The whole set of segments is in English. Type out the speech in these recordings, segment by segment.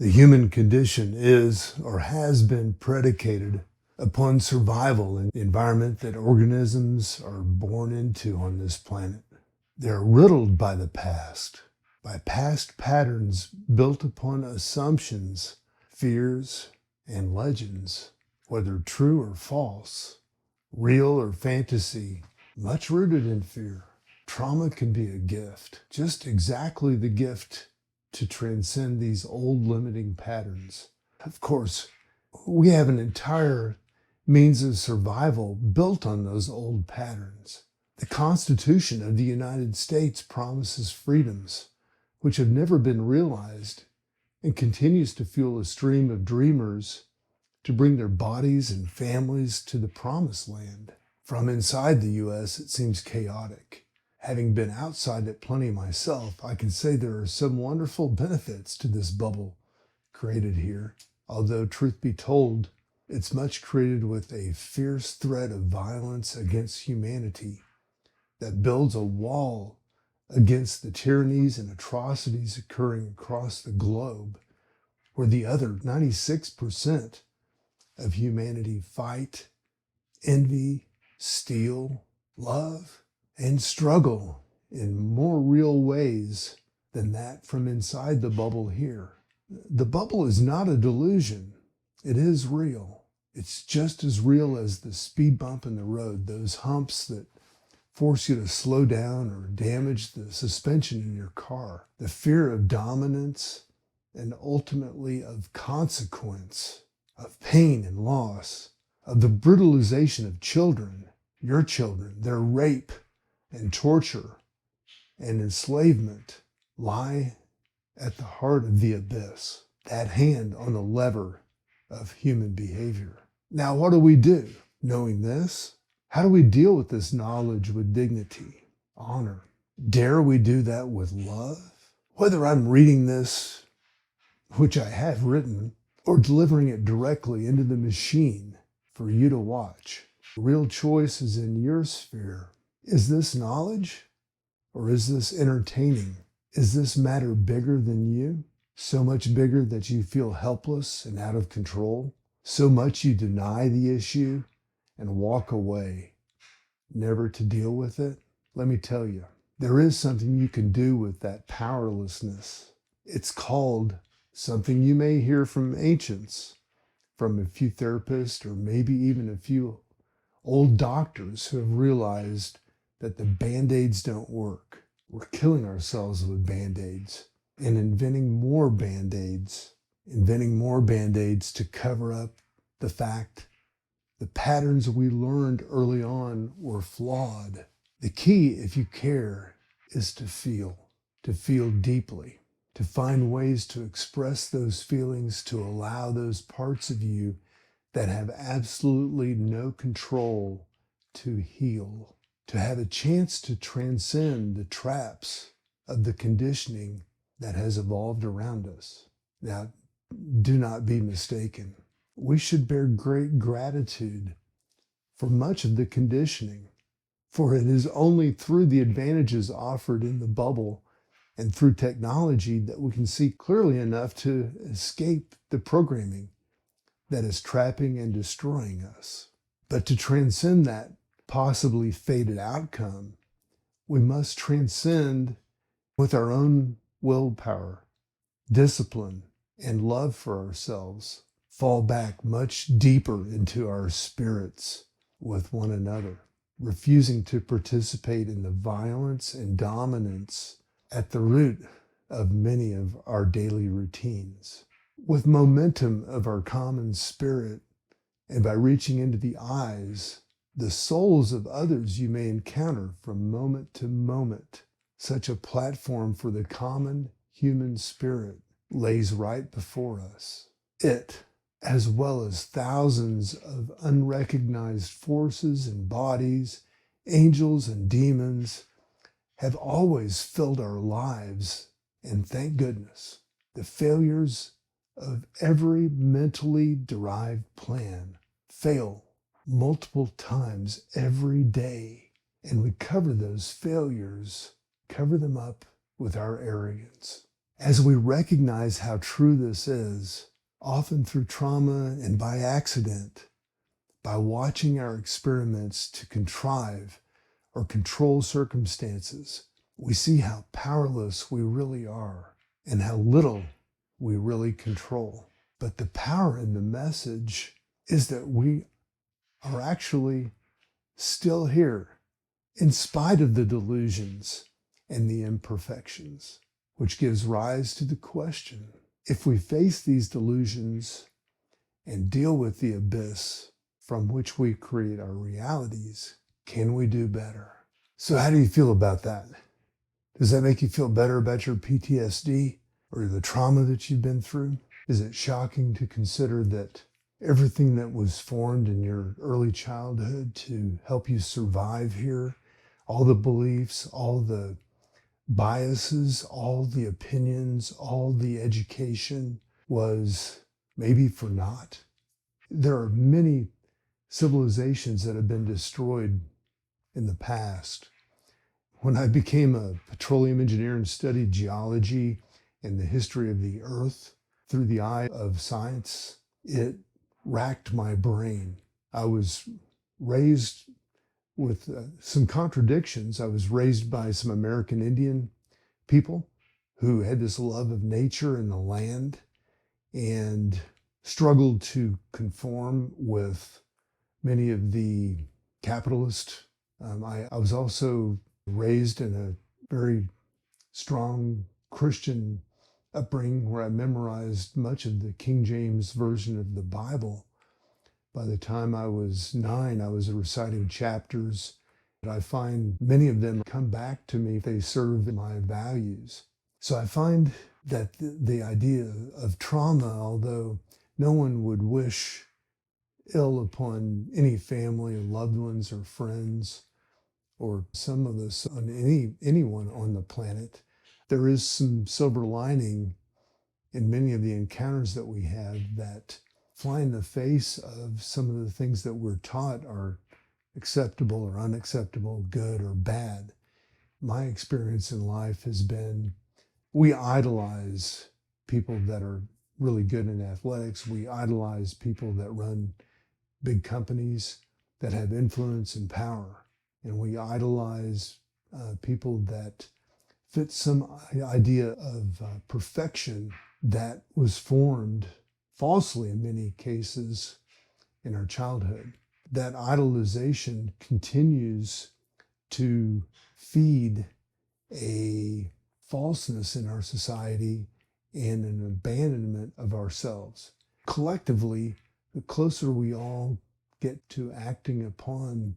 The human condition is or has been predicated upon survival in the environment that organisms are born into on this planet. They're riddled by past patterns built upon assumptions, fears, and legends, whether true or false, real or fantasy, much rooted in fear. Trauma can be a gift, just exactly the gift to transcend these old limiting patterns. Of course, we have an entire means of survival built on those old patterns. The Constitution of the United States promises freedoms which have never been realized and continues to fuel a stream of dreamers to bring their bodies and families to the promised land. From inside the U.S., it seems chaotic. Having been outside it plenty myself, I can say there are some wonderful benefits to this bubble created here. Although, truth be told, it's much created with a fierce threat of violence against humanity that builds a wall against the tyrannies and atrocities occurring across the globe, where the other 96% of humanity fight, envy, steal, love, and struggle in more real ways than that from inside the bubble here. The bubble is not a delusion. It is real. It's just as real as the speed bump in the road, those humps that force you to slow down or damage the suspension in your car. The fear of dominance and ultimately of consequence, of pain and loss, of the brutalization of children, your children, their rape and torture and enslavement lie at the heart of the abyss, that hand on the lever of human behavior. Now, what do we do? Knowing this, how do we deal with this knowledge with dignity, honor? Dare we do that with love? Whether I'm reading this, which I have written, or delivering it directly into the machine for you to watch, the real choice is in your sphere. Is this knowledge or is this entertaining? Is this matter bigger than you? So much bigger that you feel helpless and out of control? So much you deny the issue and walk away, never to deal with it? Let me tell you, there is something you can do with that powerlessness. It's called something you may hear from ancients, from a few therapists, or maybe even a few old doctors who have realized that the Band-Aids don't work. We're killing ourselves with Band-Aids and inventing more Band-Aids to cover up the fact the patterns we learned early on were flawed. The key, if you care, is to feel deeply, to find ways to express those feelings, to allow those parts of you that have absolutely no control to heal, to have a chance to transcend the traps of the conditioning that has evolved around us. Now, do not be mistaken. We should bear great gratitude for much of the conditioning, for it is only through the advantages offered in the bubble and through technology that we can see clearly enough to escape the programming that is trapping and destroying us. But to transcend that possibly fated outcome, we must transcend with our own willpower, discipline, and love for ourselves, fall back much deeper into our spirits with one another, refusing to participate in the violence and dominance at the root of many of our daily routines. With momentum of our common spirit, and by reaching into the eyes, the souls of others you may encounter from moment to moment, such a platform for the common human spirit lays right before us. It, as well as thousands of unrecognized forces and bodies, angels and demons, have always filled our lives, and thank goodness, the failures of every mentally derived plan fail multiple times every day, and we cover those failures, cover them up with our arrogance. As we recognize how true this is, often through trauma and by accident, by watching our experiments to contrive or control circumstances, we see how powerless we really are and how little we really control. But the power in the message is that we are actually still here in spite of the delusions and the imperfections, which gives rise to the question, if we face these delusions and deal with the abyss from which we create our realities, can we do better? So how do you feel about that? Does that make you feel better about your PTSD or the trauma that you've been through? Is it shocking to consider that everything that was formed in your early childhood to help you survive here, all the beliefs, all the biases, all the opinions, all the education was maybe for naught? There are many civilizations that have been destroyed in the past. When I became a petroleum engineer and studied geology and the history of the earth through the eye of science, it racked my brain. I was raised with some contradictions. I was raised by some American Indian people who had this love of nature and the land and struggled to conform with many of the capitalist. I was also raised in a very strong Christian upbringing where I memorized much of the King James Version of the Bible. By the time I was 9, I was reciting chapters. I find many of them come back to me. They serve my values. So I find that the idea of trauma, although no one would wish ill upon any family or loved ones or friends or some of us on anyone on the planet, there is some silver lining in many of the encounters that we have that fly in the face of some of the things that we're taught are acceptable or unacceptable, good or bad. My experience in life has been we idolize people that are really good in athletics. We idolize people that run big companies that have influence and power. And we idolize people that fit some idea of perfection that was formed falsely in many cases in our childhood. That idolization continues to feed a falseness in our society and an abandonment of ourselves. Collectively, the closer we all get to acting upon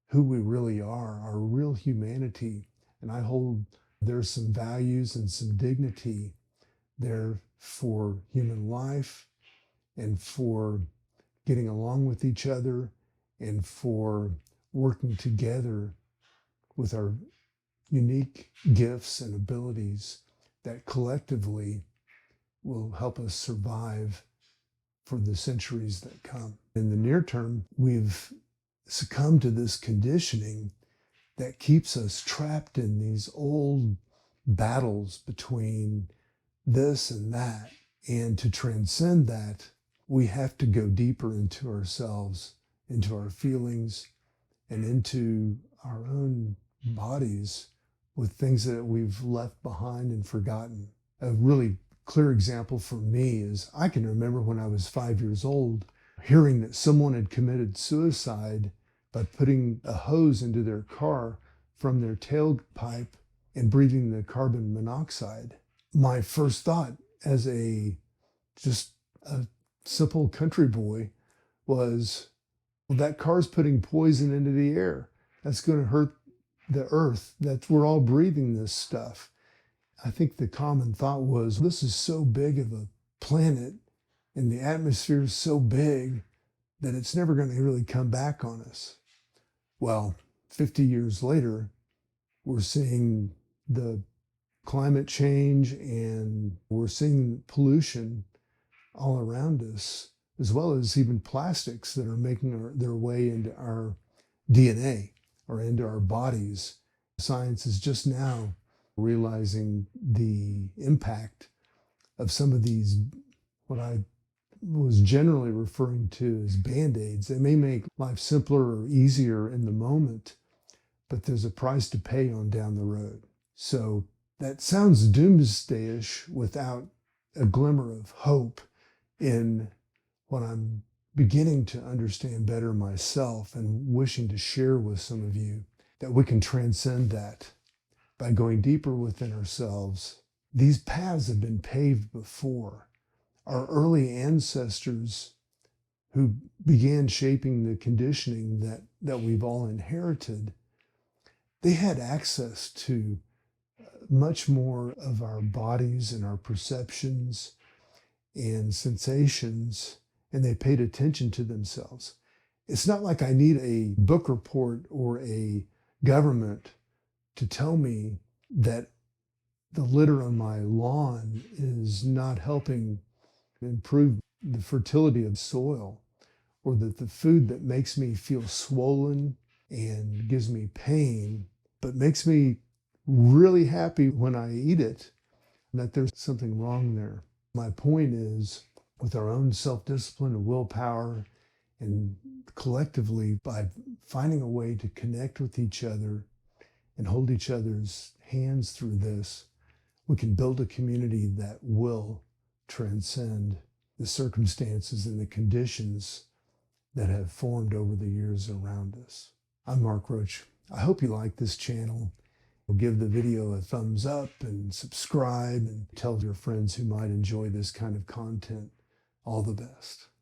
who we really are, our real humanity, and I hold there's some values and some dignity there for human life and for getting along with each other and for working together with our unique gifts and abilities that collectively will help us survive for the centuries that come. In the near term, we've succumbed to this conditioning that keeps us trapped in these old battles between this and that. And to transcend that, we have to go deeper into ourselves, into our feelings, and into our own bodies with things that we've left behind and forgotten. A really clear example for me is I can remember when I was 5 years old, hearing that someone had committed suicide by putting a hose into their car from their tailpipe and breathing the carbon monoxide. My first thought as just a simple country boy was, well, that car's putting poison into the air. That's going to hurt the earth. We're all breathing this stuff. I think the common thought was, this is so big of a planet and the atmosphere is so big that it's never going to really come back on us. Well, 50 years later, we're seeing the climate change and we're seeing pollution all around us, as well as even plastics that are making their way into our DNA or into our bodies. Science is just now realizing the impact of some of these, what I was generally referring to as Band-Aids. They may make life simpler or easier in the moment, but there's a price to pay on down the road. So that sounds doomsday-ish without a glimmer of hope in what I'm beginning to understand better myself and wishing to share with some of you, that we can transcend that by going deeper within ourselves. These paths have been paved before. Our early ancestors who began shaping the conditioning that we've all inherited, they had access to much more of our bodies and our perceptions and sensations, and they paid attention to themselves. It's not like I need a book report or a government to tell me that the litter on my lawn is not helping improve the fertility of soil, or that the food that makes me feel swollen and gives me pain, but makes me really happy when I eat it, that there's something wrong there. My point is, with our own self-discipline and willpower, and collectively by finding a way to connect with each other and hold each other's hands through this, we can build a community that will transcend the circumstances and the conditions that have formed over the years around us. I'm Mark Roach. I hope you like this channel. Give the video a thumbs up and subscribe, and tell your friends who might enjoy this kind of content all the best.